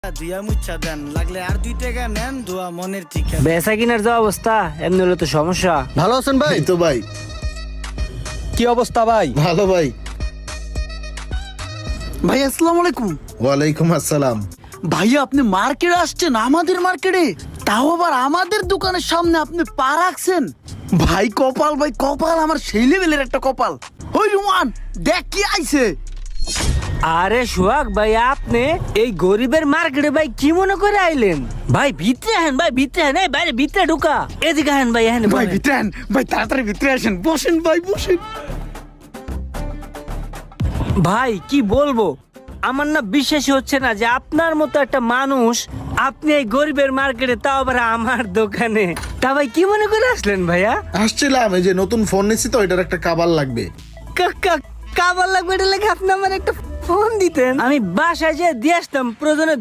দুইয়া মুচ্ছা দেন, লাগলে আর 2 টাকা নেন, দোয়া মনের ঠিকা। বেচা কিনার যা অবস্থা, এমনি হলে তো সমস্যা। ভালো আছেন ভাই? এই তো ভাই। কি অবস্থা ভাই? ভালো ভাই। ভাই আসসালামু আলাইকুম। ওয়ালাইকুম আসসালাম। ভাইয়া আপনি মার্কেটে আসছেন, আমাদের মার্কেটে, তাও আবার আমাদের দোকানের সামনে আপনি পা রাখছেন। ভাই কপাল, ভাই কপাল, আমার সেই লেভেলের একটা কপাল। ওই রুমান দেখ কি আইছে। আরে সোহাগ ভাই, আপনি এই গরিবের মার্কেটে ভাই কি মনে করে আইলেন? ভাই ভিতরে আহেন, ভাই ভিতরে আহেন, এই বাইরে ভিতরে ঢুকা, এদিকে আহেন ভাই, আহেন ভাই ভিতরে আন, ভাই তাড়াতাড়ি ভিতরে আসেন, বসেন ভাই বসেন। ভাই কি বলবো, আমার না বিশ্বাসই হচ্ছে না যে আপনার মতো একটা মানুষ, আপনি এই গরিবের মার্কেটে, তাও আবার আমার দোকানে। তা ভাই কি মনে করে আসলেন ভাইয়া? আসছিলাম, এই যে নতুন ফোন নিছি তো, এটার একটা কাবার লাগবে। কাবার লাগবে, এটা লাগে আপনি আমার একটা ফোন দিতেন, আমি বাসায় যেয়ে দিয়ে আসতাম, প্রয়োজনে